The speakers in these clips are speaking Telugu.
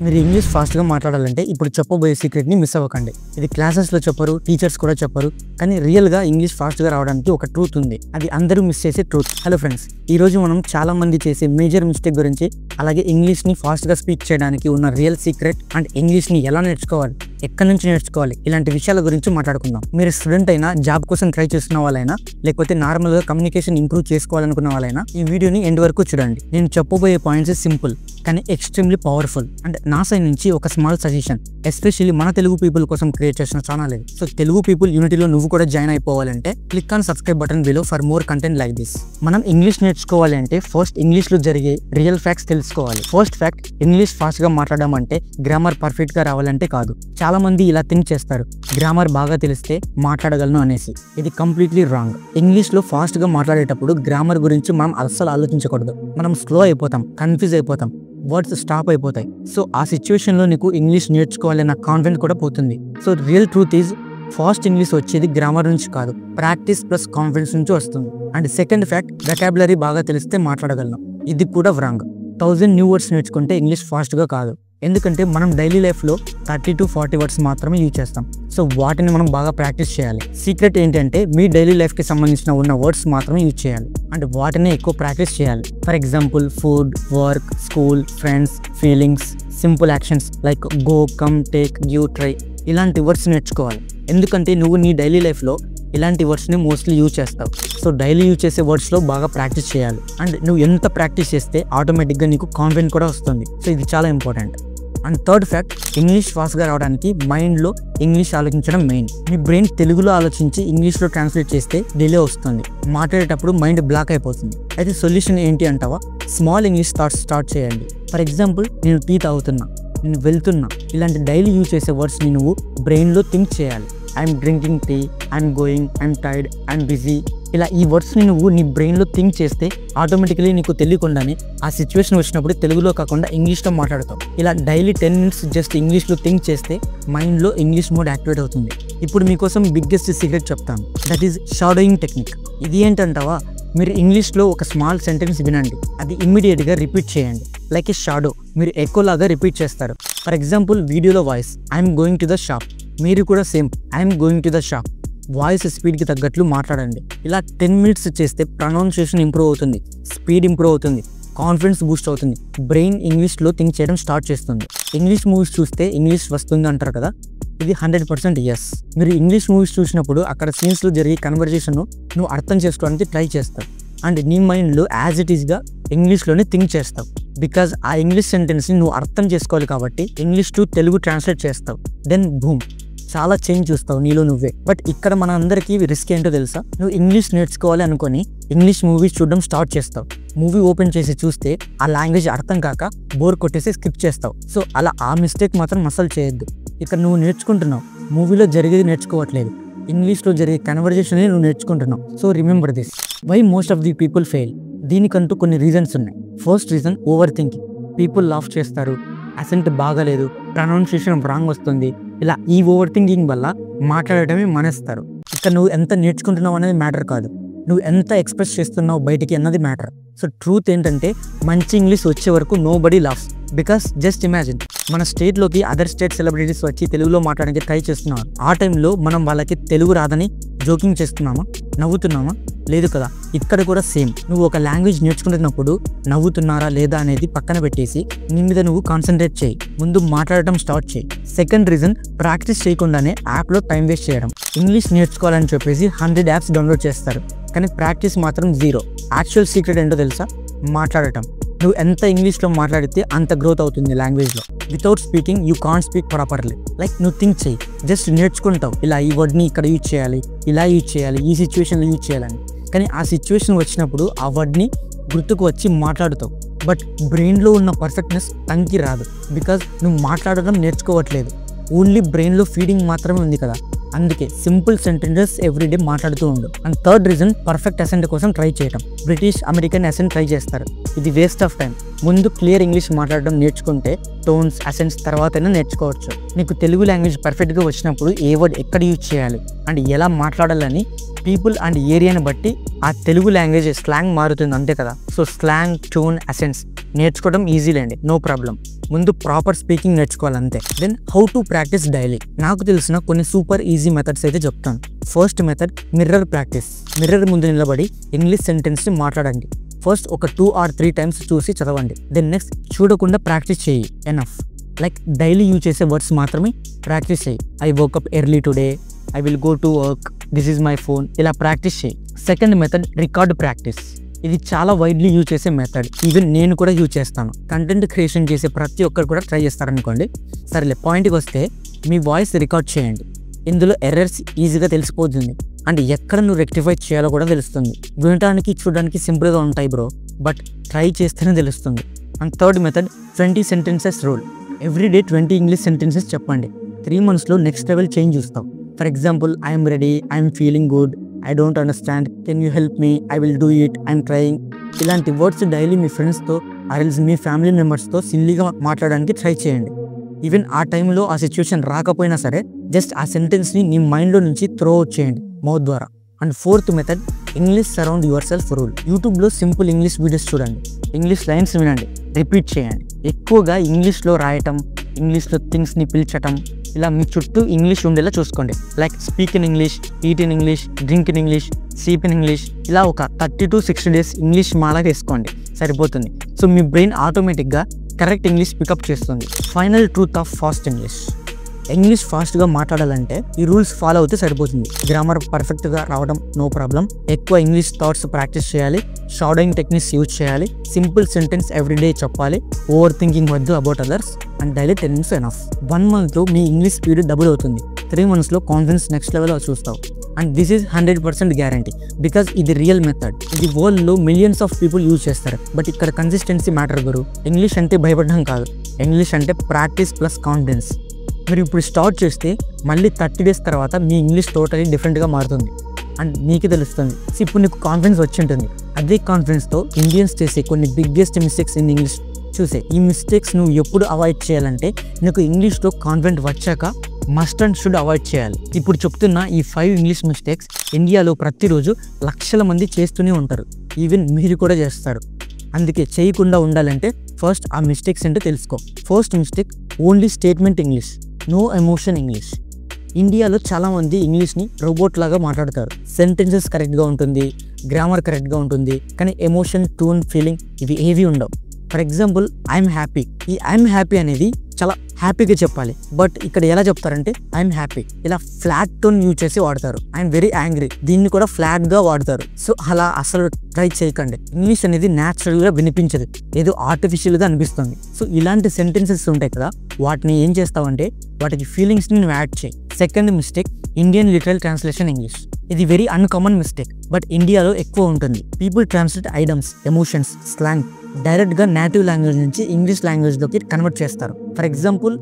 మీరు ఇంగ్లీష్ ఫాస్ట్గా మాట్లాడాలంటే ఇప్పుడు చెప్పబోయే సీక్రెట్ని మిస్ అవ్వకండి. ఇది క్లాసెస్లో చెప్పరు, టీచర్స్ కూడా చెప్పరు, కానీ రియల్గా ఇంగ్లీష్ ఫాస్ట్గా రావడానికి ఒక ట్రూత్ ఉంది. అది అందరూ మిస్ చేసే ట్రూత్. హలో ఫ్రెండ్స్, ఈరోజు మనం చాలా మంది చేసే మేజర్ మిస్టేక్ గురించి, అలాగే ఇంగ్లీష్ని ఫాస్ట్గా స్పీక్ చేయడానికి ఉన్న రియల్ సీక్రెట్ అండ్ ఇంగ్లీష్ని ఎలా నేర్చుకోవాలి, ఎక్కడి నుంచి నేర్చుకోవాలి, ఇలాంటి విషయాల గురించి మాట్లాడుకుందాం. మీరు స్టూడెంట్ అయినా, జాబ్ కోసం ట్రై చేస్తున్న వాళ్ళైనా, లేకపోతే నార్మల్గా కమ్యూనికేషన్ ఇంప్రూవ్ చేసుకోవాలనుకున్న వాళ్ళైనా ఈ వీడియోని ఎండ్ వరకు చూడండి. నేను చెప్పబోయే పాయింట్స్ సింపుల్ కానీ ఎక్స్ట్రీమ్లీ పవర్ఫుల్. అండ్ నా సైడ్ నుంచి ఒక స్మాల్ సజెషన్, ఎస్పెషల్లీ మన తెలుగు పీపుల్ కోసం క్రియేట్ చేసిన ఛానల్ ఇది. సో తెలుగు పీపుల్ యూనిటీలో నువ్వు కూడా జాయిన్ అయిపోవాలంటే click on subscribe button below for more content like this. మనం ఇంగ్లీష్ నేర్చుకోవాలి అంటే ఫస్ట్ ఇంగ్లీష్లో జరిగే రియల్ ఫ్యాక్ట్స్ తెలుసుకోవాలి. ఫస్ట్ ఫ్యాక్ట్, ఇంగ్లీష్ ఫాస్ట్గా మాట్లాడడం అంటే గ్రామర్ పర్ఫెక్ట్గా రావాలంటే కాదు. చాలా మంది ఇలా థింక్ చేస్తారు, గ్రామర్ బాగా తెలిస్తే మాట్లాడగలను అనేసి. ఇది కంప్లీట్లీ రాంగ్. ఇంగ్లీష్లో ఫాస్ట్గా మాట్లాడేటప్పుడు గ్రామర్ గురించి మనం అస్సలు ఆలోచించకూడదు. మనం స్లో అయిపోతాం, కన్ఫ్యూజ్ అయిపోతాం, వర్డ్స్ స్టాప్ అయిపోతాయి. సో ఆ సిచ్యువేషన్లో నీకు ఇంగ్లీష్ నేర్చుకోవాలన్న కాన్ఫిడెంట్ కూడా పోతుంది. So real truth is, fast English వచ్చేది గ్రామర్ నుంచి కాదు, ప్రాక్టీస్ ప్లస్ కాన్ఫిడెన్స్ నుంచి వస్తుంది. అండ్ సెకండ్ ఫ్యాక్ట్, వొకాబులరీ బాగా తెలిస్తే మాట్లాడగలను. ఇది కూడా రాంగ్. 1000 న్యూ వర్డ్స్ నేర్చుకుంటే ఇంగ్లీష్ ఫాస్ట్గా కాదు. ఎందుకంటే మనం డైలీ లైఫ్లో 30 to 40 వర్డ్స్ మాత్రమే యూజ్ చేస్తాం. సో వాటిని మనం బాగా ప్రాక్టీస్ చేయాలి. సీక్రెట్ ఏంటంటే మీ డైలీ లైఫ్కి సంబంధించిన ఉన్న వర్డ్స్ మాత్రమే యూజ్ చేయాలి అండ్ వాటిని ఎక్కువ ప్రాక్టీస్ చేయాలి. For example food, work, school, friends, feelings, simple actions like go, come, take, give, try, ఇలాంటి వర్డ్స్ నేర్చుకోవాలి. ఎందుకంటే నువ్వు నీ డైలీ లైఫ్లో ఇలాంటి వర్డ్స్ని మోస్ట్లీ యూజ్ చేస్తావు. సో డైలీ యూజ్ చేసే వర్డ్స్లో బాగా ప్రాక్టీస్ చేయాలి. అండ్ నువ్వు ఎంత ప్రాక్టీస్ చేస్తే ఆటోమేటిక్గా నీకు కాన్ఫిడెంట్ కూడా వస్తుంది. సో ఇది చాలా important. And third fact, English ఫాస్ట్గా రావడానికి మైండ్లో ఇంగ్లీష్ ఆలోచించడం మెయిన్. మీ బ్రెయిన్ తెలుగులో ఆలోచించి ఇంగ్లీష్లో ట్రాన్స్లేట్ చేస్తే డిలే వస్తుంది, మాట్లాడేటప్పుడు మైండ్ బ్లాక్ అయిపోతుంది. అయితే సొల్యూషన్ ఏంటి అంటావా? స్మాల్ ఇంగ్లీష్ థాట్స్ స్టార్ట్ చేయండి. ఫర్ ఎగ్జాంపుల్, నేను టీ తాగుతున్నా, నేను వెళ్తున్నా, ఇలాంటి డైలీ యూజ్ చేసే వర్డ్స్ని నువ్వు బ్రెయిన్లో థింక్ చేయాలి. I'm drinking tea, I'm going, I'm tired, I'm busy, ఇలా ఈ వర్డ్స్ని నువ్వు నీ బ్రెయిన్లో థింక్ చేస్తే ఆటోమేటికలీ నీకు తెలియకుండానే ఆ సిచ్యువేషన్ వచ్చినప్పుడు తెలుగులో కాకుండా ఇంగ్లీష్లో మాట్లాడతావు. ఇలా డైలీ 10 minutes జస్ట్ ఇంగ్లీష్లో థింక్ చేస్తే మైండ్లో ఇంగ్లీష్ మోడ్ యాక్టివేట్ అవుతుంది. ఇప్పుడు మీకోసం బిగ్గెస్ట్ సీక్రెట్ చెప్తాను, దట్ ఈజ్ షాడోయింగ్ టెక్నిక్. ఇది ఏంటంటావా? మీరు ఇంగ్లీష్లో ఒక స్మాల్ సెంటెన్స్ వినండి, అది ఇమ్మీడియట్గా రిపీట్ చేయండి. లైక్ ఏ షాడో, మీరు ఎక్కువలాగా రిపీట్ చేస్తారు. ఫర్ ఎగ్జాంపుల్ వీడియోలో voice, I'm going to the shop, మీరు కూడా same I'm going to the shop. Voice స్పీడ్కి తగ్గట్లు మాట్లాడండి. ఇలా 10 minutes చేస్తే ప్రొనౌన్సియేషన్ ఇంప్రూవ్ అవుతుంది, స్పీడ్ ఇంప్రూవ్ అవుతుంది, కాన్ఫిడెన్స్ బూస్ట్ అవుతుంది, బ్రెయిన్ ఇంగ్లీష్లో థింక్ చేయడం స్టార్ట్ చేస్తుంది. ఇంగ్లీష్ మూవీస్ చూస్తే ఇంగ్లీష్ వస్తుంది అంటారు కదా, ఇది 100% ఎస్. మీరు ఇంగ్లీష్ మూవీస్ చూసినప్పుడు అక్కడ సీన్స్లో జరిగే కన్వర్జేషన్ నువ్వు అర్థం చేసుకోవడానికి ట్రై చేస్తావు అండ్ నీ మైండ్లో యాజ్ ఇట్ ఈస్గా ఇంగ్లీష్లోనే థింక్ చేస్తావు. బికాజ్ ఆ ఇంగ్లీష్ సెంటెన్స్ని నువ్వు అర్థం చేసుకోవాలి కాబట్టి ఇంగ్లీష్ టు తెలుగు ట్రాన్స్లేట్ చేస్తావు. దెన్ బూమ్, చాలా చేంజ్ చూస్తావు నీలో నువ్వే. బట్ ఇక్కడ మన అందరికీ రిస్క్ ఏంటో తెలుసా? నువ్వు ఇంగ్లీష్ నేర్చుకోవాలి అనుకొని ఇంగ్లీష్ మూవీస్ చూడడం స్టార్ట్ చేస్తావు. మూవీ ఓపెన్ చేసి చూస్తే ఆ లాంగ్వేజ్ అర్థం కాక బోర్ కొట్టేసి స్కిప్ చేస్తావు. సో అలా ఆ మిస్టేక్ మాత్రం అసలు చేయొద్దు. ఇక్కడ నువ్వు నేర్చుకుంటున్నావు, మూవీలో జరిగేది నేర్చుకోవట్లేదు, ఇంగ్లీష్లో జరిగే కన్వర్జేషన్ నువ్వు నేర్చుకుంటున్నావు. So remember this. Why most of the people fail? దీనికంటూ కొన్ని రీజన్స్ ఉన్నాయి. First reason, over thinking. People laugh చేస్తారు, అసెంట్ బాగాలేదు, ప్రొనౌన్సియేషన్ రాంగ్ వస్తుంది, ఇలా ఈ ఓవర్ థింకింగ్ వల్ల మాట్లాడటమే మానేస్తారు. ఇక్కడ నువ్వు ఎంత నేర్చుకుంటున్నావు అనేది మ్యాటర్ కాదు, నువ్వు ఎంత ఎక్స్ప్రెస్ చేస్తున్నావు బయటికి అన్నది మ్యాటర్. సో ట్రూత్ ఏంటంటే మంచి ఇంగ్లీష్ వచ్చే వరకు nobody laughs. Because just imagine, మన స్టేట్లోకి అదర్ స్టేట్ సెలబ్రిటీస్ వచ్చి తెలుగులో మాట్లాడడానికి ట్రై చేస్తున్నారు. ఆ టైంలో మనం వాళ్ళకి తెలుగు రాదని జోకింగ్ చేస్తున్నామా, నవ్వుతున్నామా? లేదు కదా. ఇక్కడ కూడా సేమ్, నువ్వు ఒక లాంగ్వేజ్ నేర్చుకుంటున్నప్పుడు నవ్వుతున్నారా లేదా అనేది పక్కన పెట్టేసి నీ మీద నువ్వు కాన్సన్ట్రేట్ చేయి, ముందు మాట్లాడటం స్టార్ట్ చేయి. సెకండ్ రీజన్, ప్రాక్టీస్ చేయకుండానే యాప్లో టైం వేస్ట్ చేయడం. ఇంగ్లీష్ నేర్చుకోవాలని చెప్పేసి 100 యాప్స్ డౌన్లోడ్ చేస్తారు, కానీ ప్రాక్టీస్ మాత్రం జీరో. యాక్చువల్ సీక్రెట్ ఏంటో తెలుసా? మాట్లాడటం. నువ్వు ఎంత ఇంగ్లీష్లో మాట్లాడితే అంత గ్రోత్ అవుతుంది లాంగ్వేజ్లో. Without speaking you can't speak properly. Like నువ్వు థింక్ చేయి, జస్ట్ నేర్చుకుంటావు, ఇలా ఈ వర్డ్ని ఇక్కడ యూజ్ చేయాలి, ఇలా యూజ్ చేయాలి, ఈ సిచ్యువేషన్లో యూజ్ చేయాలని. కానీ ఆ సిచ్యువేషన్ వచ్చినప్పుడు ఆ వర్డ్ని గుర్తుకు వచ్చి మాట్లాడుతావు. బట్ బ్రెయిన్లో ఉన్న పర్ఫెక్ట్నెస్ టంగ్కి రాదు, బికాజ్ నువ్వు మాట్లాడడం నేర్చుకోవట్లేదు, ఓన్లీ బ్రెయిన్లో ఫీడింగ్ మాత్రమే ఉంది కదా. అందుకే సింపుల్ సెంటెన్సెస్ ఎవ్రీడే మాట్లాడుతూ ఉండు. And third reason, perfect accent కోసం ట్రై చేయడం. బ్రిటిష్, అమెరికన్ అసెంట్ ట్రై చేస్తారు, ఇది వేస్ట్ ఆఫ్ టైం. ముందు క్లియర్ ఇంగ్లీష్ మాట్లాడడం నేర్చుకుంటే టోన్స్, అసెంట్స్ తర్వాతైనా నేర్చుకోవచ్చు. నీకు తెలుగు లాంగ్వేజ్ పర్ఫెక్ట్గా వచ్చినప్పుడు ఏ వర్డ్ ఎక్కడ యూజ్ చేయాలి అండ్ ఎలా మాట్లాడాలని పీపుల్ అండ్ ఏరియాని బట్టి ఆ తెలుగు లాంగ్వేజ్ స్లాంగ్ మారుతుంది, అంతే కదా. సో స్లాంగ్, టోన్, అసెంట్స్ నేర్చుకోవడం ఈజీ లేండి, నో ప్రాబ్లం. ముందు ప్రాపర్ స్పీకింగ్ నేర్చుకోవాలి అంతే. Then how to practice daily. నాకు తెలిసిన కొన్ని సూపర్ ఈజీ మెథడ్స్ అయితే చెప్తాను. First method mirror practice. Mirror ముందు నిలబడి ఇంగ్లీష్ సెంటెన్స్ని మాట్లాడండి. ఫస్ట్ ఒక 2 or 3 times చూసి చదవండి. దెన్ నెక్స్ట్ చూడకుండా ప్రాక్టీస్ చేయి. ఎనఫ్. లైక్ డైలీ యూజ్ చేసే వర్డ్స్ మాత్రమే ప్రాక్టీస్ చేయి. I woke up early today, I will go to work, this is my phone, ఇలా ప్రాక్టీస్ చేయి. Second method record practice. ఇది చాలా వైడ్లీ యూజ్ చేసే మెథడ్. ఈవెన్ నేను కూడా యూజ్ చేస్తాను. కంటెంట్ క్రియేషన్ చేసే ప్రతి ఒక్కరు కూడా ట్రై చేస్తారనుకోండి. సరేలే, పాయింట్కి వస్తే మీ వాయిస్ రికార్డ్ చేయండి. ఇందులో ఎర్రర్స్ ఈజీగా తెలిసిపోతుంది అండ్ ఎక్కడ నువ్వు రెక్టిఫై చేయాలో కూడా తెలుస్తుంది. వినడానికి చూడడానికి సింపుల్గా ఉంటాయి బ్రో, బట్ ట్రై చేస్తేనే తెలుస్తుంది. And third method 20 sentences rule. Everyday 20 English sentences చెప్పండి. 3 monthsలో నెక్స్ట్ లెవెల్ చేంజ్ చూస్తాం. For example, I'm ready, I'm feeling good, I don't understand, can you help me, I will do it, I'm trying. ఇలాంటి వర్డ్స్ డైలీ మీ ఫ్రెండ్స్తో ఆర్ఎల్స్ మీ ఫ్యామిలీ మెంబర్స్తో సిల్లీగా మాట్లాడడానికి ట్రై చేయండి. ఈవెన్ ఆ టైంలో ఆ సిచ్యువేషన్ రాకపోయినా సరే జస్ట్ ఆ సెంటెన్స్ని నీ మైండ్లో నుంచి త్రో అవుట్ చేయండి మౌత్ ద్వారా. And fourth method English surround your self rule. యూట్యూబ్లో సింపుల్ ఇంగ్లీష్ వీడియోస్ చూడండి, ఇంగ్లీష్ లైన్స్ వినండి, రిపీట్ చేయండి. ఎక్కువగా ఇంగ్లీష్లో రాయటం, ఇంగ్లీష్లో థింగ్స్ని పిలిచటం, ఇలా మీ చుట్టూ ఇంగ్లీష్ ఉండేలా చూసుకోండి. Like speak in English, eat in English, drink in English, sleep in English. ఇలా ఒక 30 to 60 days ఇంగ్లీష్ మాలాగా వేసుకోండి, సరిపోతుంది. సో మీ బ్రెయిన్ ఆటోమేటిక్గా కరెక్ట్ ఇంగ్లీష్ పికప్ చేస్తుంది. Final truth of fast English. English ఫాస్ట్గా మాట్లాడాలంటే ఈ రూల్స్ ఫాలో అవుతే సరిపోతుంది. గ్రామర్ పర్ఫెక్ట్గా రావడం నో ప్రాబ్లం. ఎక్కువ ఇంగ్లీష్ థాట్స్ ప్రాక్టీస్ చేయాలి, షాడోయింగ్ టెక్నిక్స్ యూజ్ చేయాలి, సింపుల్ సెంటెన్స్ ఎవ్రీడే చెప్పాలి, ఓవర్ థింకింగ్ వద్దు about others, and daily 10 minutes enough. 1 monthలో మీ ఇంగ్లీష్ స్పీడ్ డబుల్ అవుతుంది. 3 monthsలో కాన్ఫిడెన్స్ నెక్స్ట్ లెవెల్లో చూస్తావు. And this is 100% guarantee, because ఇది రియల్ మెథడ్. ఇది వరల్డ్లో మిలియన్స్ ఆఫ్ పీపుల్ యూజ్ చేస్తారు. బట్ ఇక్కడ కన్సిస్టెన్సీ మ్యాటర్ గురు. ఇంగ్లీష్ అంటే భయపడడం కాదు, ఇంగ్లీష్ అంటే ప్రాక్టీస్ ప్లస్ కాన్ఫిడెన్స్. మీరు ఇప్పుడు స్టార్ట్ చేస్తే మళ్ళీ 30 days తర్వాత మీ ఇంగ్లీష్ టోటలీ డిఫరెంట్గా మారుతుంది అండ్ మీకే తెలుస్తుంది. సో ఇప్పుడు నీకు కాన్ఫిడెన్స్ వచ్చి ఉంటుంది. అదే కాన్ఫిడెన్స్తో ఇండియన్స్ చేసే కొన్ని బిగ్గెస్ట్ మిస్టేక్స్ ఇన్ ఇంగ్లీష్ చూసే. ఈ మిస్టేక్స్ నువ్వు ఎప్పుడు అవాయిడ్ చేయాలంటే నీకు ఇంగ్లీష్లో కాన్ఫిడెంట్ వచ్చాక మస్ట్ అండ్ షుడ్ అవాయిడ్ చేయాలి. ఇప్పుడు చెప్తున్న ఈ 5 ఇంగ్లీష్ మిస్టేక్స్ ఇండియాలో ప్రతిరోజు లక్షల మంది చేస్తూనే ఉంటారు. ఈవెన్ మీరు కూడా చేస్తారు. అందుకే చేయకుండా ఉండాలంటే ఫస్ట్ ఆ మిస్టేక్స్ ఏంటో తెలుసుకో. First mistake, only statement English, no emotion English. ఇండియాలో చాలామంది ఇంగ్లీష్ని రోబోట్ లాగా మాట్లాడతారు. సెంటెన్సెస్ కరెక్ట్గా ఉంటుంది, గ్రామర్ కరెక్ట్గా ఉంటుంది, కానీ ఎమోషన్, టోన్, ఫీలింగ్ ఇవి ఏవి ఉండవు. For example, I'm happy. ఈ ఐఎమ్ హ్యాపీ అనేది చాలా హ్యాపీగా చెప్పాలి, బట్ ఇక్కడ ఎలా చెప్తారంటే ఐఎమ్ హ్యాపీ ఇలా ఫ్లాట్ టోన్ యూజ్ చేసి వాడతారు. ఐఎమ్ వెరీ యాంగ్రీ, దీన్ని కూడా ఫ్లాట్గా వాడతారు. సో అలా అసలు ట్రై చేయకండి. ఇంగ్లీష్ అనేది న్యాచురల్గా వినిపించదు, ఏదో ఆర్టిఫిషియల్గా అనిపిస్తుంది. సో ఇలాంటి సెంటెన్సెస్ ఉంటాయి కదా, వాటిని ఏం చేస్తావంటే వాటికి ఫీలింగ్స్ని నువ్వు యాడ్ చేయి. Second mistake, Indian literal translation English. ఇది వెరీ అన్కామన్ మిస్టేక్, బట్ ఇండియాలో ఎక్కువ ఉంటుంది. People translate items, emotions, slang డైరెక్ట్గా నేటివ్ లాంగ్వేజ్ నుంచి ఇంగ్లీష్ లాంగ్వేజ్లోకి కన్వర్ట్ చేస్తారు. For example,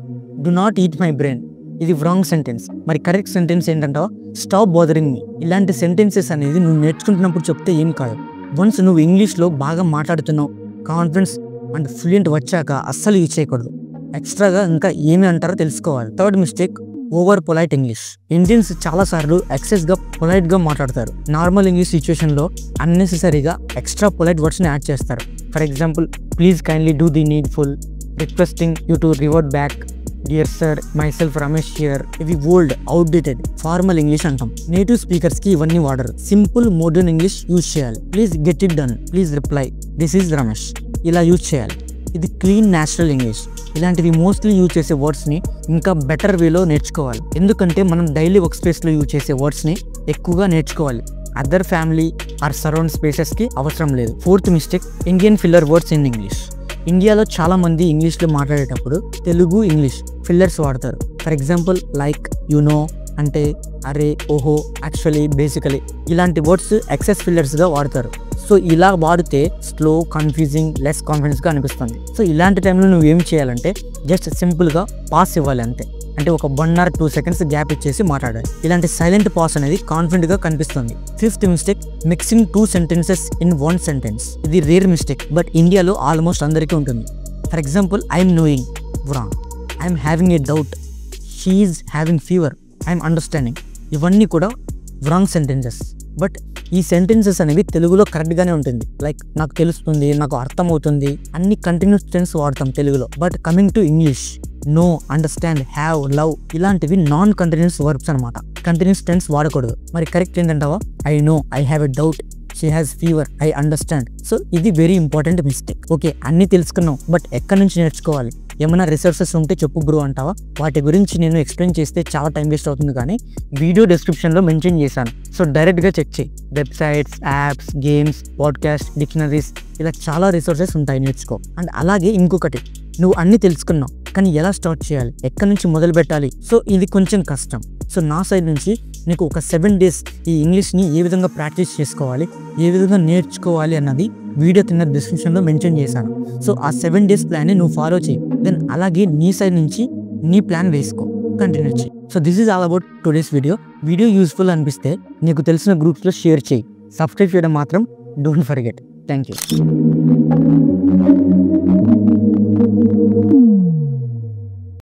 do not eat my brain, ఇది రాంగ్ సెంటెన్స్. మరి కరెక్ట్ సెంటెన్స్ ఏంటంటే స్టాప్ బోదరింగ్ మీ. ఇలాంటి సెంటెన్సెస్ అనేది నువ్వు నేర్చుకుంటున్నప్పుడు చెప్తే ఏం కాదు. వన్స్ నువ్వు ఇంగ్లీష్లో బాగా మాట్లాడుతున్నావు, కాన్ఫిడెన్స్ అండ్ ఫ్లూయెంట్ వచ్చాక అస్సలు యూజ్ చేయకూడదు. ఎక్స్ట్రాగా ఇంకా ఏమి అంటారో తెలుసుకోవాలి. Third mistake, over polite English. Indians చాలాసార్లు ఎక్సెస్గా పొలైట్గా మాట్లాడతారు. నార్మల్ ఇంగ్లీష్ సిచ్యువేషన్లో అన్నెసెసరీగా ఎక్స్ట్రా పొలైట్ వర్డ్స్ని యాడ్ చేస్తారు. For example, please kindly do the needful, requesting you to revert back, dear sir, my self Ramesh here. ఇవి ఓల్డ్, అవుట్డేటెడ్, ఫార్మల్ ఇంగ్లీష్ అంటాం. నేటివ్ స్పీకర్స్కి ఇవన్నీ వాడరు. సింపుల్ మోడర్న్ ఇంగ్లీష్ యూజ్ చేయాలి. Please get it done, please reply, this is Ramesh, ఇలా యూజ్ చేయాలి. ఇది క్లీన్ న్యాచురల్ ఇంగ్లీష్. ఇలాంటివి మోస్ట్లీ యూజ్ చేసే వర్డ్స్ని ఇంకా బెటర్ వేలో నేర్చుకోవాలి. ఎందుకంటే మనం డైలీ వర్క్ స్పేస్లో యూజ్ చేసే వర్డ్స్ని ఎక్కువగా నేర్చుకోవాలి. అదర్ ఫ్యామిలీ ఆర్ సరౌండ్ స్పేసెస్కి అవసరం లేదు. Fourth mistake, Indian filler words in English. ఇండియాలో చాలామంది ఇంగ్లీష్లో మాట్లాడేటప్పుడు తెలుగు ఇంగ్లీష్ ఫిల్లర్స్ వాడతారు. For example, like, you know అంటే, అరే, ఓహో, యాక్చువల్లీ, బేసికలీ ఇలాంటి వర్డ్స్ ఎక్సెస్ ఫిల్లర్స్గా వాడతారు. సో ఇలా వాడితే స్లో, కన్ఫ్యూజింగ్, లెస్ కాన్ఫిడెన్స్గా అనిపిస్తుంది. సో ఇలాంటి టైంలో నువ్వు ఏం చేయాలంటే జస్ట్ సింపుల్గా పాస్ ఇవ్వాలి అంతే. అంటే ఒక 1 or 2 seconds గ్యాప్ ఇచ్చేసి మాట్లాడాలి. ఇలాంటి సైలెంట్ పాస్ అనేది కాన్ఫిడెంట్గా కనిపిస్తుంది. Fifth mistake, mixing 2 sentences in 1 sentence. ఇది రేర్ మిస్టేక్, బట్ ఇండియాలో ఆల్మోస్ట్ అందరికీ ఉంటుంది. For example, I'm knowing, wrong. I'm having a doubt, she is having fever, I'm understanding. ఇవన్నీ కూడా రాంగ్ సెంటెన్సెస్. బట్ ఈ సెంటెన్సెస్ అనేవి తెలుగులో కరెక్ట్గానే ఉంటుంది. లైక్ నాకు తెలుస్తుంది, నాకు అర్థమవుతుంది, అన్ని కంటిన్యూస్ టెన్స్ వాడతాం తెలుగులో. But coming to English, know, understand, have, love ఇలాంటివి నాన్ కంటిన్యూస్ వర్బ్స్ అనమాట. కంటిన్యూస్ టెన్స్ వాడకూడదు. మరి కరెక్ట్ ఏంటంటావా? I know, I have a doubt, she has fever, I understand. So ఇది వెరీ ఇంపార్టెంట్ మిస్టేక్. ఓకే, అన్ని తెలుసుకున్నాం, బట్ ఎక్కడి నుంచి నేర్చుకోవాలి? ఏమైనా రిసోర్సెస్ ఉంటే చెప్పు బ్రో అంటావా? వాటి గురించి నేను ఎక్స్ప్లెయిన్ చేస్తే చాలా టైం వేస్ట్ అవుతుంది, కానీ వీడియో డిస్క్రిప్షన్లో మెన్షన్ చేశాను. సో డైరెక్ట్గా చెక్ చేయి. Websites, apps, games, podcast, dictionaries ఇలా చాలా రిసోర్సెస్ ఉంటాయి, నేర్చుకో. అండ్ అలాగే ఇంకొకటి, నువ్వు అన్నీ తెలుసుకున్నావు, కానీ ఎలా స్టార్ట్ చేయాలి, ఎక్కడి నుంచి మొదలు పెట్టాలి? సో ఇది కొంచెం కష్టం. సో నా సైడ్ నుంచి నీకు ఒక 7 days ఈ ఇంగ్లీష్ని ఏ విధంగా ప్రాక్టీస్ చేసుకోవాలి, ఏ విధంగా నేర్చుకోవాలి అన్నది వీడియో కింద డిస్క్రిప్షన్లో మెన్షన్ చేశాను. సో ఆ 7 days ప్లాన్ని నువ్వు ఫాలో చేయి. దెన్ అలాగే నీ సైడ్ నుంచి నీ ప్లాన్ వేసుకో, కంటిన్యూ చేయి. So this is all about today's video. Video useful అనిపిస్తే నీకు తెలిసిన గ్రూప్స్లో షేర్ చేయి. సబ్స్క్రైబ్ చేయడం మాత్రం డోంట్ ఫర్గెట్. Thank you.